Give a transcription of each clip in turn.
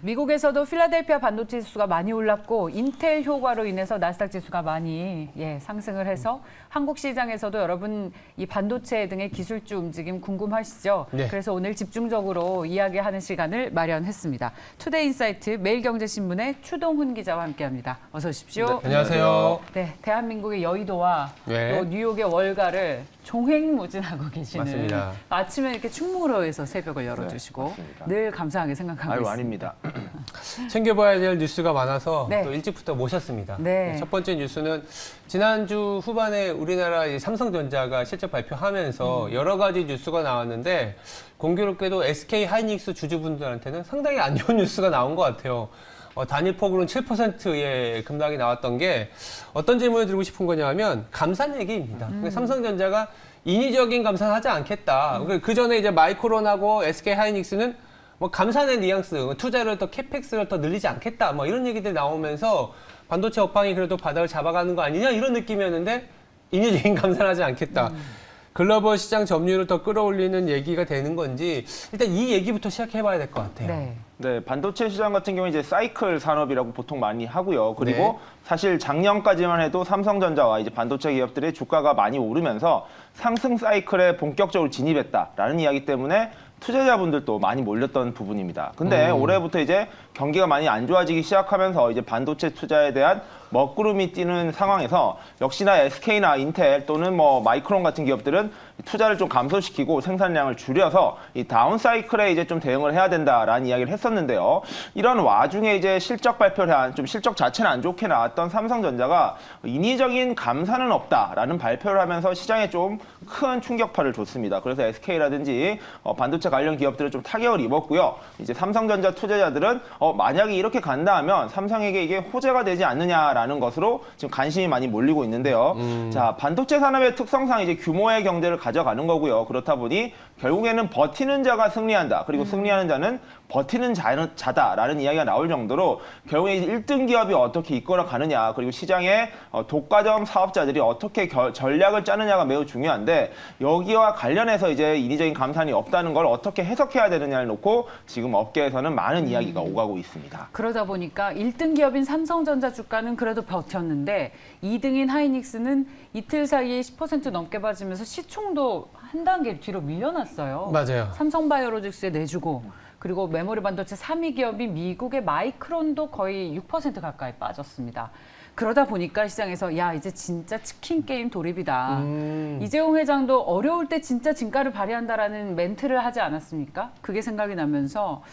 미국에서도 필라델피아 반도체 지수가 많이 올랐고 인텔 효과로 인해서 나스닥 지수가 많이 상승을 해서 한국 시장에서도 여러분 이 반도체 등의 기술주 움직임 궁금하시죠? 네. 그래서 오늘 집중적으로 이야기하는 시간을 마련했습니다. 투데이인사이트 매일경제신문의 추동훈 기자와 함께합니다. 어서 오십시오. 네, 안녕하세요. 네, 대한민국의 여의도와 네. 또 뉴욕의 월가를 종횡무진하고 계시는 맞습니다. 아침에 이렇게 충무로에서 새벽을 열어주시고 맞습니다. 늘 감사하게 생각하고 아유, 있습니다. 아닙니다. 챙겨봐야 될 뉴스가 많아서 네. 또 일찍부터 모셨습니다. 네. 첫 번째 뉴스는 지난주 후반에 우리나라 이 삼성전자가 실적 발표하면서 여러 가지 뉴스가 나왔는데 공교롭게도 SK 하이닉스 주주분들한테는 상당히 안 좋은 뉴스가 나온 것 같아요. 단일 폭으로는 7%의 급락이 나왔던 게 어떤 질문을 드리고 싶은 거냐면 감산 얘기입니다. 삼성전자가 인위적인 감산을 하지 않겠다. 그 전에 이제 마이크론하고 SK 하이닉스는 뭐 감산의 뉘앙스, 투자를 더 캐펙스를 더 늘리지 않겠다. 뭐 이런 얘기들이 나오면서 반도체 업황이 그래도 바닥을 잡아가는 거 아니냐 이런 느낌이었는데 인위적인 감산을 하지 않겠다. 글로벌 시장 점유율을 더 끌어올리는 얘기가 되는 건지 일단 이 얘기부터 시작해봐야 될 것 같아요. 네. 네, 반도체 시장 같은 경우에 이제 사이클 산업이라고 보통 많이 하고요. 그리고 네. 사실 작년까지만 해도 삼성전자와 이제 반도체 기업들의 주가가 많이 오르면서 상승 사이클에 본격적으로 진입했다라는 이야기 때문에 투자자분들도 많이 몰렸던 부분입니다. 근데 올해부터 이제 경기가 많이 안 좋아지기 시작하면서 이제 반도체 투자에 대한 먹구름이 뛰는 상황에서 역시나 SK나 인텔 또는 뭐 마이크론 같은 기업들은 투자를 좀 감소시키고 생산량을 줄여서 이 다운 사이클에 이제 좀 대응을 해야 된다라는 이야기를 했었는데요. 이런 와중에 이제 실적 발표를 한 좀 실적 자체는 안 좋게 나왔던 삼성전자가 인위적인 감산은 없다라는 발표를 하면서 시장에 좀 큰 충격파를 줬습니다. 그래서 SK라든지 반도체 관련 기업들은 좀 타격을 입었고요. 이제 삼성전자 투자자들은 만약에 이렇게 간다 하면 삼성에게 이게 호재가 되지 않느냐라는 것으로 지금 관심이 많이 몰리고 있는데요. 자, 반도체 산업의 특성상 이제 규모의 경제를 가져가는 거고요. 그렇다 보니 결국에는 버티는 자가 승리한다. 그리고 승리하는 자는 버티는 자다라는 이야기가 나올 정도로 결국에 1등 기업이 어떻게 이끌어 가느냐 그리고 시장의 독과점 사업자들이 어떻게 전략을 짜느냐가 매우 중요한데 여기와 관련해서 이제 인위적인 감산이 없다는 걸 어떻게 해석해야 되느냐를 놓고 지금 업계에서는 많은 이야기가 오가고 있습니다. 그러다 보니까 1등 기업인 삼성전자 주가는 그래도 버텼는데 2등인 하이닉스는 이틀 사이에 10% 넘게 빠지면서 시총도 한 단계 뒤로 밀려났어요. 맞아요. 삼성바이오로직스에 내주고 그리고 메모리 반도체 3위 기업인 미국의 마이크론도 거의 6% 가까이 빠졌습니다. 그러다 보니까 시장에서 야 이제 진짜 치킨 게임 돌입이다. 이재용 회장도 어려울 때 진짜 진가를 발휘한다라는 멘트를 하지 않았습니까? 그게 생각이 나면서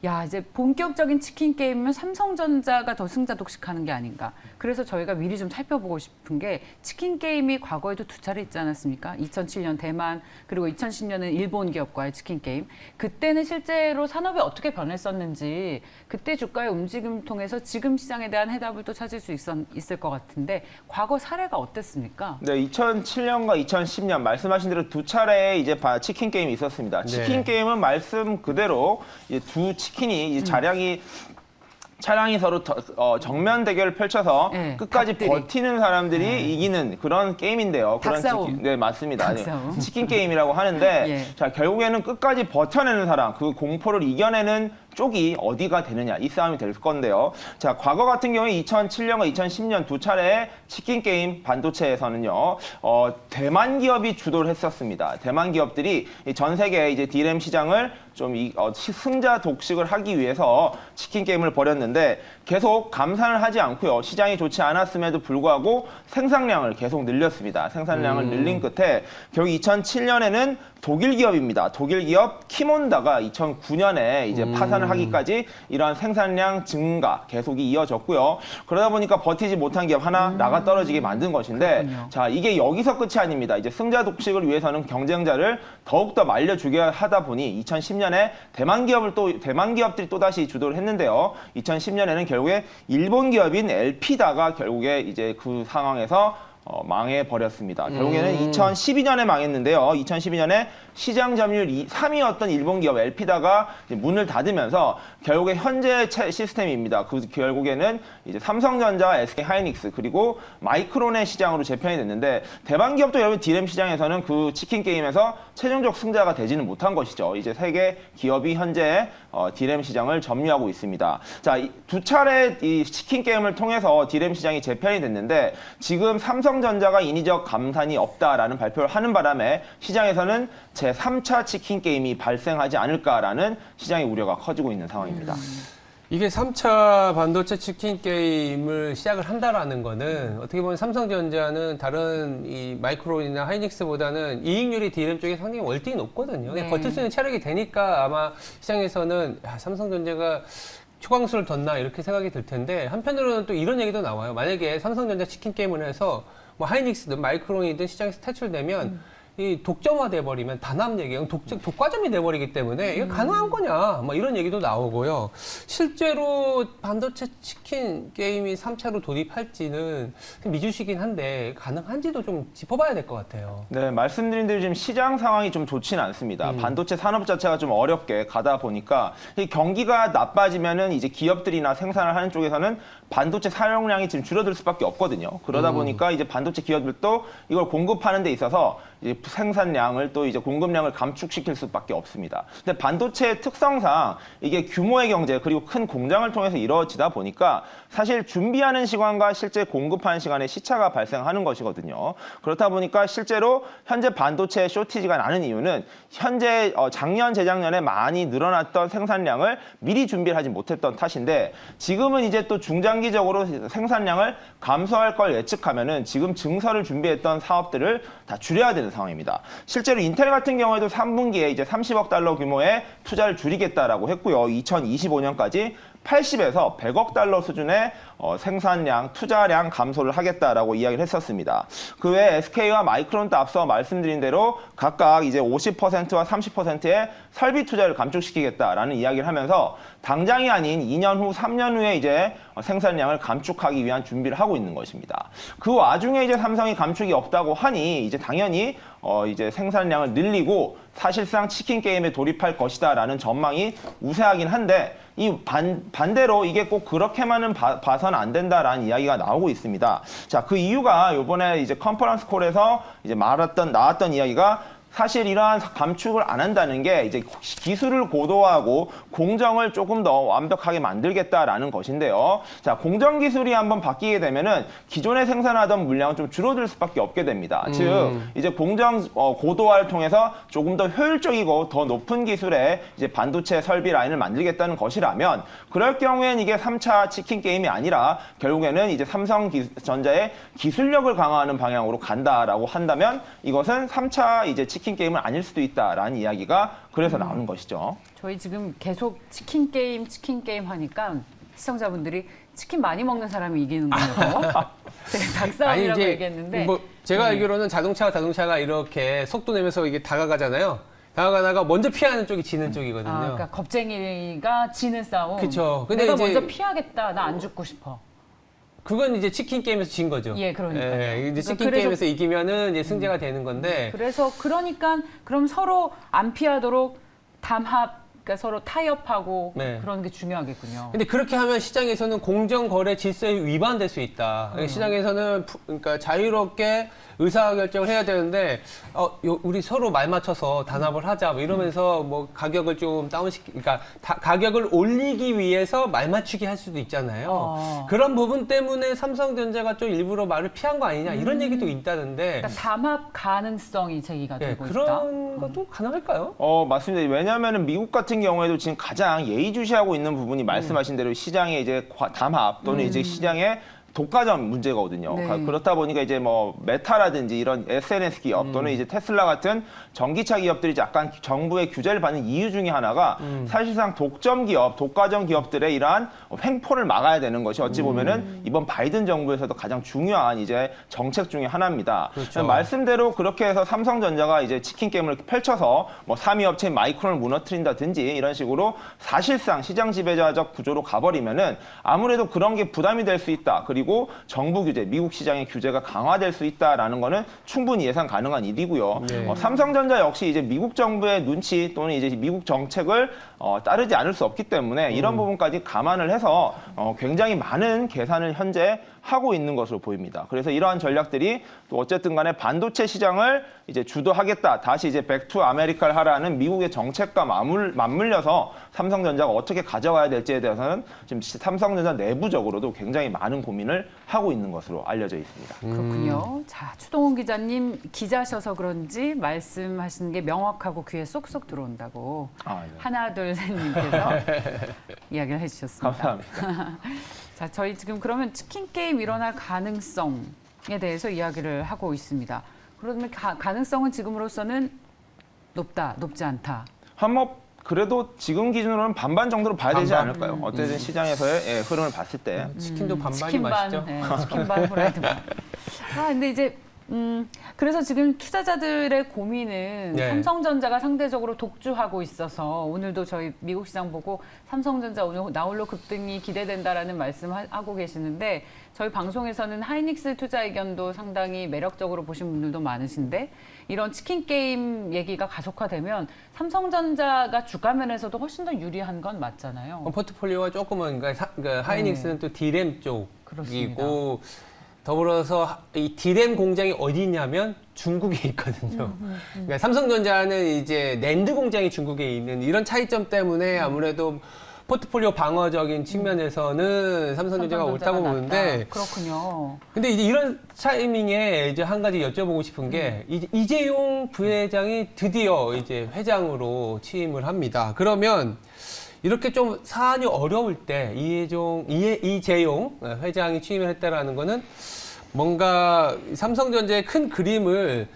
야 이제 본격적인 치킨 게임은 삼성전자가 더 승자 독식하는 게 아닌가. 그래서 저희가 미리 좀 살펴보고 싶은 게 치킨 게임이 과거에도 두 차례 있지 않았습니까? 2007년 대만 그리고 2010년은 일본 기업과의 치킨 게임. 그때는 실제로 산업이 어떻게 변했었는지 그때 주가의 움직임을 통해서 지금 시장에 대한 해답을 또 찾을 수 있을 것 같은데 과거 사례가 어땠습니까? 네, 2007년과 2010년 말씀하신 대로 두 차례의 이제 치킨 게임이 있었습니다. 네. 치킨 게임은 말씀 그대로 이제 두 치킨이 이제 차량이 서로 정면 대결을 펼쳐서 네, 끝까지 닭들이. 버티는 사람들이 이기는 그런 게임인데요. 그런 닭싸움. 네, 맞습니다. 닭싸움. 치킨 게임이라고 하는데 예. 자, 결국에는 끝까지 버텨내는 사람, 그 공포를 이겨내는 쪽이 어디가 되느냐 이 싸움이 될 건데요. 자, 과거 같은 경우에 2007년과 2010년 두 차례의 치킨 게임 반도체에서는요. 대만 기업이 주도를 했었습니다. 대만 기업들이 전 세계 이제 DRAM 시장을 좀 승자 독식을 하기 위해서 치킨 게임을 벌였는데 계속 감산을 하지 않고요. 시장이 좋지 않았음에도 불구하고 생산량을 계속 늘렸습니다. 생산량을 늘린 끝에 결국 2007년에는 독일 기업입니다. 독일 기업 키몬다가 2009년에 이제 파산을 하기까지 이러한 생산량 증가 계속이 이어졌고요. 그러다 보니까 버티지 못한 기업 하나 나가 떨어지게 만든 것인데 그렇군요. 자, 이게 여기서 끝이 아닙니다. 이제 승자 독식을 위해서는 경쟁자를 더욱더 말려주게 하다 보니 2010년에 대만 기업들이 또다시 주도를 했는데요. 2010년에는 결국에 일본 기업인 엘피다가 결국에 이제 그 상황에서 망해버렸습니다. 결국에는 2012년에 망했는데요. 2012년에 시장 점유율 3위였던 일본 기업 엘피다가 문을 닫으면서 결국에 현재 시스템입니다. 결국에는 이제 삼성전자, SK 하이닉스 그리고 마이크론의 시장으로 재편이 됐는데 대만 기업도 여러분 디램 시장에서는 그 치킨 게임에서 최종적 승자가 되지는 못한 것이죠. 이제 세계 기업이 현재 디램 시장을 점유하고 있습니다. 자, 두 차례 이 치킨 게임을 통해서 디램 시장이 재편이 됐는데 지금 삼성전자가 인위적 감산이 없다라는 발표를 하는 바람에 시장에서는 제3차 치킨 게임이 발생하지 않을까라는 시장의 우려가 커지고 있는 상황입니다. 이게 3차 반도체 치킨 게임을 시작을 한다라는 거는 어떻게 보면 삼성전자는 다른 이 마이크론이나 하이닉스보다는 이익률이 DRAM 쪽에 상당히 월등히 높거든요. 네. 버틸 수 있는 체력이 되니까 아마 시장에서는 삼성전자가 초강수를 뒀나 이렇게 생각이 들 텐데 한편으로는 또 이런 얘기도 나와요. 만약에 삼성전자 치킨 게임을 해서 뭐 하이닉스든 마이크론이든 시장에서 퇴출되면 이 독점화돼 버리면 단합 얘기예요. 독과점이 돼 버리기 때문에 이게 가능한 거냐? 뭐 이런 얘기도 나오고요. 실제로 반도체 치킨 게임이 3차로 돌입할지는 미주시긴 한데 가능한지도 좀 짚어봐야 될 것 같아요. 네, 말씀드린 대로 지금 시장 상황이 좀 좋지는 않습니다. 반도체 산업 자체가 좀 어렵게 가다 보니까 이 경기가 나빠지면은 이제 기업들이나 생산을 하는 쪽에서는 반도체 사용량이 지금 줄어들 수밖에 없거든요. 그러다 보니까 이제 반도체 기업들도 이걸 공급하는 데 있어서 이제 생산량을 또 이제 공급량을 감축시킬 수밖에 없습니다. 근데 반도체의 특성상 이게 규모의 경제 그리고 큰 공장을 통해서 이루어지다 보니까 사실 준비하는 시간과 실제 공급하는 시간에 시차가 발생하는 것이거든요. 그렇다 보니까 실제로 현재 반도체 쇼티지가 나는 이유는 현재 작년, 재작년에 많이 늘어났던 생산량을 미리 준비를 하지 못했던 탓인데 지금은 이제 또 중장기적으로 생산량을 감소할 걸 예측하면은 지금 증설을 준비했던 사업들을 다 줄여야 되는 상황입니다. 실제로 인텔 같은 경우에도 3분기에 이제 30억 달러 규모의 투자를 줄이겠다라고 했고요. 2025년까지 80에서 100억 달러 수준의 생산량, 투자량 감소를 하겠다라고 이야기를 했었습니다. 그 외에 SK와 마이크론도 앞서 말씀드린 대로 각각 이제 50%와 30%의 설비 투자를 감축시키겠다라는 이야기를 하면서 당장이 아닌 2년 후, 3년 후에 이제 생산량을 감축하기 위한 준비를 하고 있는 것입니다. 그 와중에 이제 삼성이 감축이 없다고 하니 이제 당연히 이제 생산량을 늘리고 사실상 치킨 게임에 돌입할 것이다라는 전망이 우세하긴 한데 이 반대로 이게 꼭 그렇게만은 봐서는 안 된다라는 이야기가 나오고 있습니다. 자, 그 이유가 이번에 이제 컨퍼런스 콜에서 이제 나왔던 이야기가 사실 이러한 감축을 안 한다는 게 이제 기술을 고도화하고 공정을 조금 더 완벽하게 만들겠다라는 것인데요. 자, 공정 기술이 한번 바뀌게 되면은 기존에 생산하던 물량은 좀 줄어들 수밖에 없게 됩니다. 즉, 이제 공정 고도화를 통해서 조금 더 효율적이고 더 높은 기술의 이제 반도체 설비 라인을 만들겠다는 것이라면 그럴 경우에는 이게 3차 치킨 게임이 아니라 결국에는 이제 삼성전자의 기술력을 강화하는 방향으로 간다라고 한다면 이것은 3차 이제 치킨 게임은 아닐 수도 있다라는 이야기가 그래서 나오는 것이죠. 저희 지금 계속 치킨 게임 하니까 시청자분들이 치킨 많이 먹는 사람이 이기는 거예요. 제가 닭싸움이라고 얘기했는데. 뭐 제가 알기로는 자동차가 이렇게 속도 내면서 이게 다가가잖아요. 다가가다가 먼저 피하는 쪽이 지는 쪽이거든요. 그러니까 겁쟁이가 지는 싸움. 그쵸. 근데 내가 이제 먼저 피하겠다. 나 안 죽고 싶어. 그건 이제 치킨 게임에서 진 거죠. 예, 그러니까요. 예, 이제 치킨 그래서- 게임에서 이기면은 이제 승자가 되는 건데. 그러니까 그럼 서로 안 피하도록 담합, 그러니까 서로 타협하고 네. 그런 게 중요하겠군요. 근데 그렇게 하면 시장에서는 공정거래 질서에 위반될 수 있다. 시장에서는 그러니까 자유롭게 의사결정을 해야 되는데 우리 서로 말 맞춰서 단합을 하자 뭐 이러면서 뭐 가격을 좀 그러니까 가격을 올리기 위해서 말 맞추기 할 수도 있잖아요. 그런 부분 때문에 삼성전자가 좀 일부러 말을 피한 거 아니냐 이런 얘기도 있다는데 그러니까 담합 가능성이 제기가 예, 되고 있다. 그런 것도 가능할까요? 맞습니다. 왜냐하면 미국 같은 경우에도 지금 가장 예의주시하고 있는 부분이 말씀하신 대로 시장의 이제 담합 또는 이제 시장의 독과점 문제거든요. 네. 그렇다 보니까 이제 뭐 메타라든지 이런 SNS 기업 또는 이제 테슬라 같은 전기차 기업들이 약간 정부의 규제를 받는 이유 중에 하나가 사실상 독과점 기업들의 이러한 횡포를 막아야 되는 것이 어찌 보면은 이번 바이든 정부에서도 가장 중요한 이제 정책 중에 하나입니다. 그렇죠. 말씀대로 그렇게 해서 삼성전자가 이제 치킨 게임을 펼쳐서 뭐 3위 업체인 마이크론을 무너뜨린다든지 이런 식으로 사실상 시장 지배자적 구조로 가버리면은 아무래도 그런 게 부담이 될 수 있다. 그리고 그리고 정부 규제, 미국 시장의 규제가 강화될 수 있다라는 거는 충분히 예상 가능한 일이고요. 네. 삼성전자 역시 이제 미국 정부의 눈치 또는 이제 미국 정책을 따르지 않을 수 없기 때문에 이런 부분까지 감안을 해서 굉장히 많은 계산을 현재 하고 있는 것으로 보입니다. 그래서 이러한 전략들이 또 어쨌든 간에 반도체 시장을 이제 주도하겠다. 다시 이제 백투 아메리카를 하라는 미국의 정책과 맞물려서 삼성전자가 어떻게 가져가야 될지에 대해서는 지금 삼성전자 내부적으로도 굉장히 많은 고민을 하고 있는 것으로 알려져 있습니다. 그렇군요. 자, 추동훈 기자님 기자셔서 그런지 말씀하시는 게 명확하고 귀에 쏙쏙 들어온다고 네. 하나 둘 셋님께서 이야기를 해주셨습니다. 감사합니다. 자, 저희 지금 그러면 치킨 게임 일어날 가능성에 대해서 이야기를 하고 있습니다. 그러면 가능성은 지금으로서는 높다, 높지 않다. 그래도 지금 기준으로는 반반 정도로 봐야 되지 반반? 않을까요? 어쨌든 시장에서의 흐름을 봤을 때. 치킨도 반반이 치킨 반, 맛있죠? 네, 치킨 반, 후라이드 반. 근데 이제 그래서 지금 투자자들의 고민은 네. 삼성전자가 상대적으로 독주하고 있어서 오늘도 저희 미국 시장 보고 삼성전자 오늘 나홀로 급등이 기대된다라는 말씀하고 계시는데 저희 방송에서는 하이닉스 투자 의견도 상당히 매력적으로 보신 분들도 많으신데 이런 치킨 게임 얘기가 가속화되면 삼성전자가 주가면에서도 훨씬 더 유리한 건 맞잖아요. 포트폴리오가 조금은 그러니까 하이닉스는 또 D램 그렇습니다. 쪽이고 더불어서 이 D램 공장이 어디냐면 중국에 있거든요. 그러니까 삼성전자는 이제 낸드 공장이 중국에 있는 이런 차이점 때문에 아무래도 포트폴리오 방어적인 측면에서는 삼성전자가 옳다고 낫다. 보는데 그렇군요. 근데 이제 이런 타이밍에 이제 한 가지 여쭤보고 싶은 게 이제 이재용 부회장이 드디어 이제 회장으로 취임을 합니다. 그러면 이렇게 좀 사안이 어려울 때 이재용 회장이 취임을 했다라는 거는 뭔가 삼성전자의 큰 그림을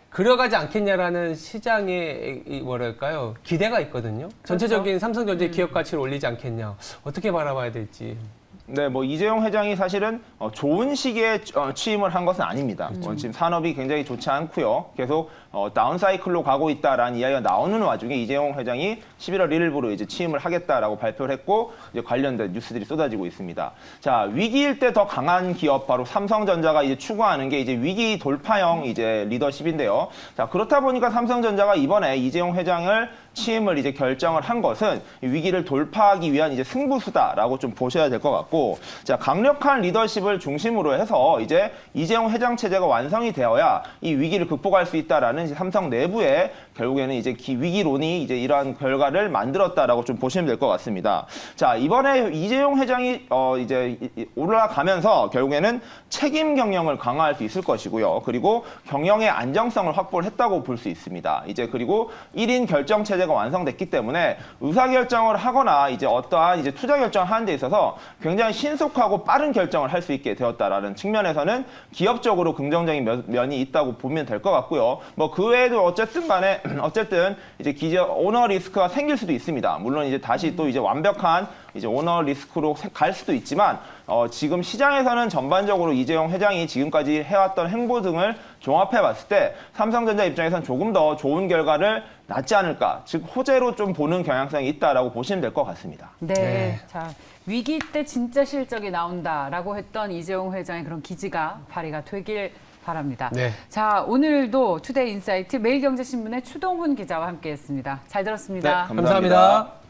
그려가지 않겠냐라는 시장의 뭐랄까요 기대가 있거든요. 전체적인 삼성전자의 기업 가치를 올리지 않겠냐. 어떻게 바라봐야 될지. 네, 뭐 이재용 회장이 사실은 좋은 시기에 취임을 한 것은 아닙니다. 지금 산업이 굉장히 좋지 않고요. 계속 다운 사이클로 가고 있다라는 이야기가 나오는 와중에 이재용 회장이 11월 1일부로 이제 취임을 하겠다라고 발표를 했고 이제 관련된 뉴스들이 쏟아지고 있습니다. 자, 위기일 때 더 강한 기업 바로 삼성전자가 이제 추구하는 게 이제 위기 돌파형 이제 리더십인데요. 자, 그렇다 보니까 삼성전자가 이번에 이재용 회장을 취임을 이제 결정을 한 것은 위기를 돌파하기 위한 이제 승부수다라고 좀 보셔야 될 것 같고, 자, 강력한 리더십을 중심으로 해서 이제 이재용 회장 체제가 완성이 되어야 이 위기를 극복할 수 있다라는 삼성 내부에 결국에는 이제 위기론이 이제 이러한 결과를 만들었다라고 좀 보시면 될 것 같습니다. 자, 이번에 이재용 회장이 이제 올라가면서 결국에는 책임 경영을 강화할 수 있을 것이고요. 그리고 경영의 안정성을 확보를 했다고 볼 수 있습니다. 이제 그리고 1인 결정 체제가 완성됐기 때문에 의사결정을 하거나 이제 어떠한 이제 투자 결정을 하는 데 있어서 굉장히 신속하고 빠른 결정을 할 수 있게 되었다라는 측면에서는 기업적으로 긍정적인 면이 있다고 보면 될 것 같고요. 뭐 그 외에도 어쨌든 간에 어쨌든 이제 오너 리스크가 생길 수도 있습니다. 물론 이제 다시 또 이제 완벽한 이제 오너 리스크로 갈 수도 있지만 지금 시장에서는 전반적으로 이재용 회장이 지금까지 해왔던 행보 등을 종합해 봤을 때 삼성전자 입장에서는 조금 더 좋은 결과를 낳지 않을까, 즉 호재로 좀 보는 경향성이 있다라고 보시면 될 것 같습니다. 네. 네. 자, 위기 때 진짜 실적이 나온다라고 했던 이재용 회장의 그런 기지가 발휘가 되길 바랍니다. 네. 자, 오늘도 투데이 인사이트 매일경제신문의 추동훈 기자와 함께했습니다. 잘 들었습니다. 네, 감사합니다.